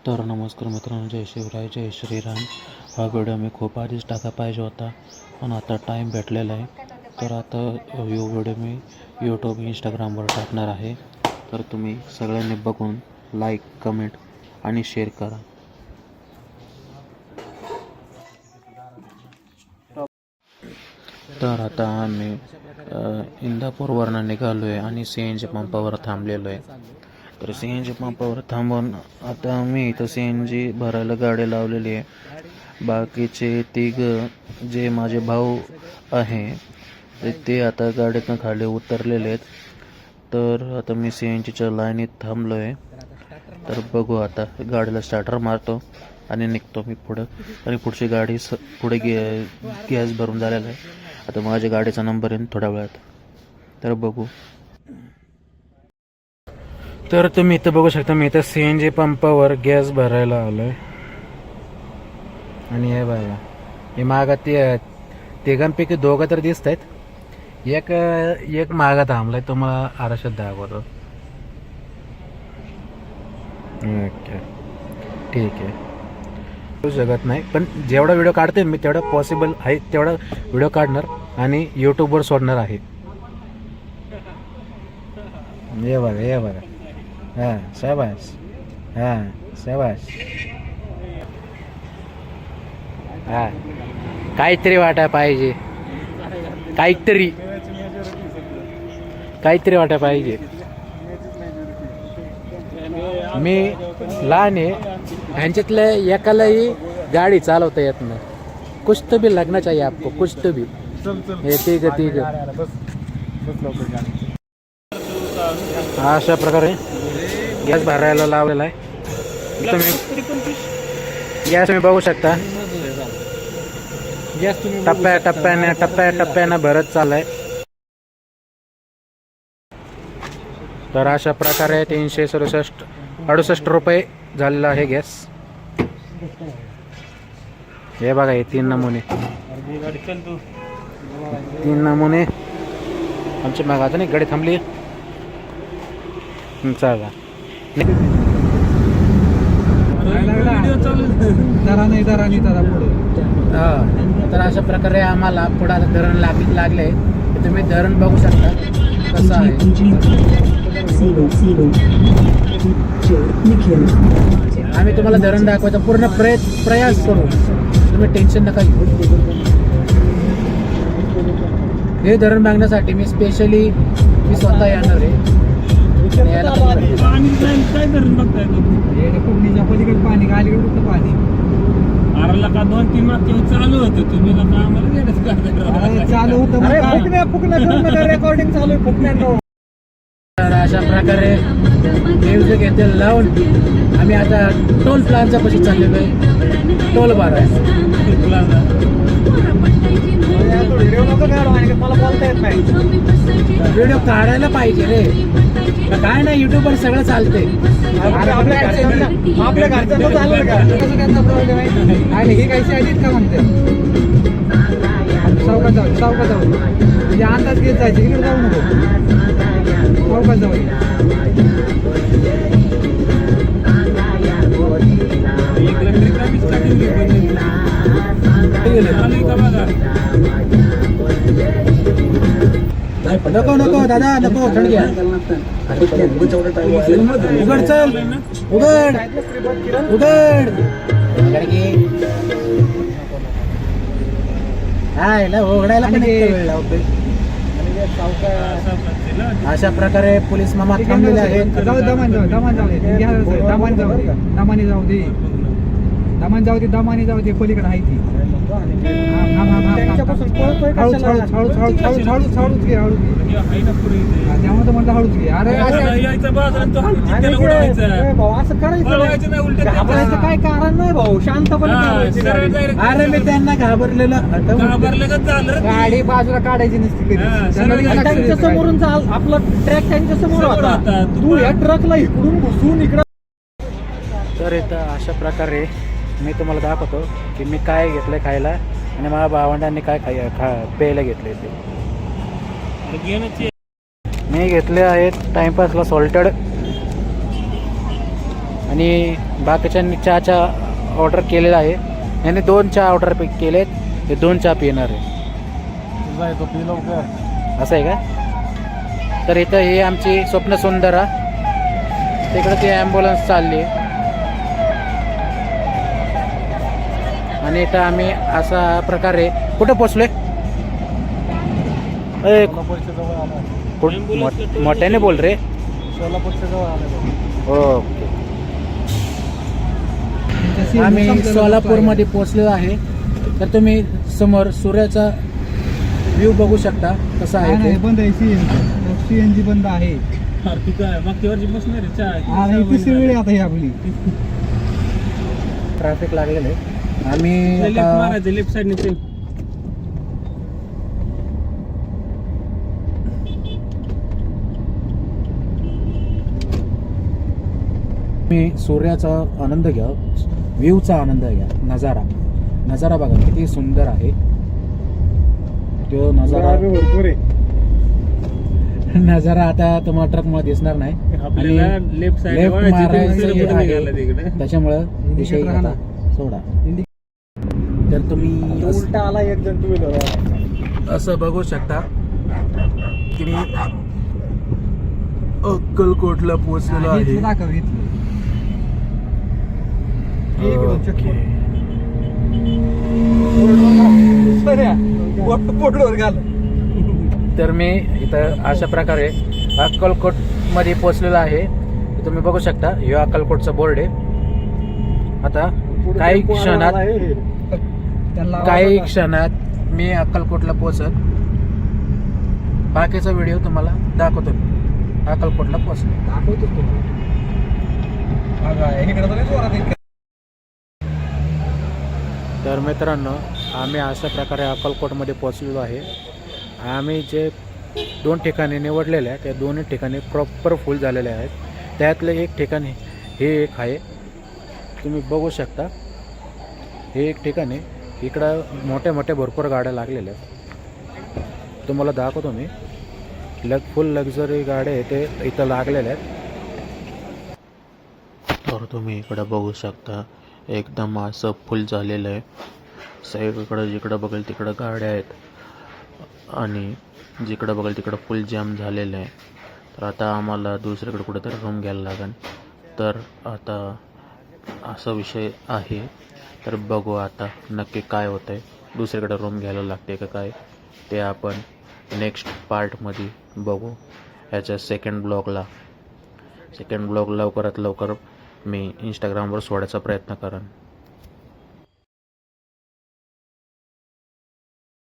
तर नमस्कार मित्रांनो, जय शिवराय, जय श्रीराम. हा व्हिडिओ मी खूप आधीच टाका पाहिजे होता, पण आता टाईम भेटलेला आहे. तर आता यो व्हिडिओ मी यूट्यूब इंस्टाग्रामवर टाकणार आहे. तर तुम्ही सगळ्यांनी बघून लाईक, कमेंट आणि शेअर करा. तर आता आम्ही इंदापूरवरनं निघालो आहे आणि CNG पंपावर थांबलेलो आहे. तर CNG पंपावर थांबून आता आम्ही इथं CNG भरायला गाडी लावलेली आहे. बाकीचे तिघं जे माझे भाऊ आहे ते आता गाडीतनं खाली उतरलेले आहेत. तर आता मी CNGच्या लाईनीत थांबलो आहे. तर बघू, आता गाडीला स्टार्टर मारतो आणि निघतो मी पुढं. आणि पुढची गाडी पुढे गॅस भरून झालेला आहे. आता माझ्या गाडीचा नंबर येईल थोड्या वेळात, तर बघू. तर तुम्ही इथं बघू शकता, मी इथं CNG पंपावर गॅस भरायला आलो आहे. आणि हे बघा, हे मागा तिघांपैकी दोघं तर दिसत आहेत. एक मागा थांबलाय, तुम्हाला आरशात दाखवतो. ओके, ठीक आहे. जगत नाही, पण जेवढा व्हिडिओ काढते मी तेवढा पॉसिबल आहे तेवढा व्हिडिओ काढणार आणि यूट्यूबवर सोडणार आहे. हे बघा, हे बघा. हां, शाबास. हां, शाबास. हां, काहीतरी वाटाय पाहिजे, काहीतरी वाटाय पाहिजे. मी लहान आहे, ह्यांच्यातल्या एकालाही गाडी चालवता येत नाही. कुछ तो भी लगना चाहिए आपको, कुछ तो भी. हे ठीक अशा प्रकारे गॅस भरायला लावलेला आहे. गॅस तुम्ही बघू शकता, गॅस तुम्ही टप्प्यानं भरत चाललाय. तर अशा प्रकारे 368 रुपये झालेला आहे गॅस. हे बघा, हे 3 नमुने आमच्या मागात नाही गाडी थांबली. चला, तर अशा प्रकारे आम्हाला पुढं धरण लागले. तुम्ही धरण बघू शकता कसं आहे. आम्ही तुम्हाला धरण दाखवायचा पूर्ण प्रयास करू, तुम्ही टेन्शन नका घेऊ. हे धरण बघण्यासाठी मी स्पेशली स्वतः येणार आहे. पाणी गालीकडे पाणी आरला का 2-3 वाजता चालू होतं. तुम्ही आम्हाला चालू होतं, रेकॉर्डिंग चालू आहे. तर अशा प्रकारे म्युझिक येथे लावून आम्ही आता टोल प्लाझा पाशी चाललेलो आहे. टोल बार आहे. व्हिडिओ काढायला पाहिजे रे, काय नाही, युट्यूबवर सगळं चालते. आपल्या घरचं चाललं का, त्यांचा प्रॉब्लेम आहे. आणि हे काही आलीत का म्हणते, चौकात जाऊ म्हणजे अंदाज घेत जायचे, इकडे जाऊ नको, चौकात जाऊ. नको दादा, नको, थंड घ्या. उघड, चल उघड. उघडायला पण वेळ लावतोय. अशा प्रकारे पोलीस मामा थांबलेले आहेत. दमानी जाऊ दे, पलीकडे आहे ती. हळूच घे. त्यामुळे तर म्हणलं हळूच घे. अरे असं करायचं काय कारण नाही भाऊ, शांतपणे. अरे मी त्यांना घाबरलेलं, गाडी बाजूला काढायची नसती कधी. त्यांच्या समोरून चाल, आपला ट्रॅक त्यांच्या समोर होता, तू या ट्रकला इकडून घुसून इकडं. तर इथं अशा प्रकारे मी तुम्हाला दाखवतो की मी काय घेतलंय खायला आणि माझ्या भावंडांनी काय प्यायला घेतले. ते मी घेतले आहेत टाइमपासला सॉल्टेड आणि बाकीच्यांनी चहाचा ऑर्डर केलेला आहे. याने 2 चहा ऑर्डर केलेत, ते 2 चहा पिणार आहे. असं आहे का? तर इथं ही आमची स्वप्न सुंदरा, तिकडं ती ॲम्ब्युलन्स चालली आहे. आणि इथं आम्ही असा प्रकारे कुठं पोचलोय? मोठ्याने बोल रे. सोलापूरच्या जवळ आलं. ओके. आम्ही सोलापूरमध्ये पोचलेलो आहे. तर तुम्ही समोर सूर्याचा व्ह्यू बघू शकता कसा आहे ते. बंद आहे सीएनजी बंद आहे. तिसरी वेळ आता ही आपली ट्रॅफिक लागलेलं आहे. आम्ही आता लेफ्ट साईडने मी सूर्याचा आनंद घ्या, व्ह्यूचा आनंद घ्या. नजारा बघा किती सुंदर आहे तो नजारा. भरपूर आहे. नजारा आता तुम्हाला ट्रक मध्ये दिसणार नाही. आणि लेफ्ट मारायचं आहे, त्याच्यामुळं विषय आता सोडा. तर तुम्ही उलटा आला एक जण तुम्ही असं बघू शकता की मी अक्कलकोटला पोहोचलेलो आहे. तर मी इथं अशा प्रकारे अक्कलकोट मध्ये पोहोचलेलो आहे. तुम्ही बघू शकता हे अक्कलकोटचा बोर्ड आहे. आता काही क्षणात मी अक्कलकोटला पोहोचत. बाकीचा व्हिडिओ तुम्हाला दाखवतो. अक्कलकोटला पोहोचलो दाखवतो तर मित्रांनो, आम्ही अशा प्रकारे अक्कलकोटमध्ये पोहोचलेलो आहे. आम्ही जे 2 ठिकाणी निवडलेले आहे त्या दोन्ही ठिकाणी प्रॉपर फुल झालेले आहेत. त्यातलं एक ठिकाण हे एक आहे, तुम्ही बघू शकता. हे एक ठिकाणी इकडं मोठ्या भरपूर गाड्या लागलेल्या आहेत. तुम्हाला दाखवतो मी. फुल लक्झरी गाड्या ते इथं लागलेल्या आहेत. तर तुम्ही इकडं बघू शकता एकदम असं फुल झालेलं आहे. सगळीकडं जिकडं बघेल तिकडं गाड्या आहेत आणि जिकडं बघेल तिकडं फुल जॅम झालेलं आहे. तर आता आम्हाला दुसरीकडे कुठेतरी रूम घ्यायला लागेल. तर आता असा विषय आहे. तर बघू आता नक्की काय होतं आहे. दुसरीकडे रूम घ्यायला लागते का काय ते आपण नेक्स्ट पार्टमध्ये बघू. ह्याच्या सेकंड ब्लॉग लवकरात लवकर मी इंस्टाग्रामवर सोडायचा प्रयत्न करेन.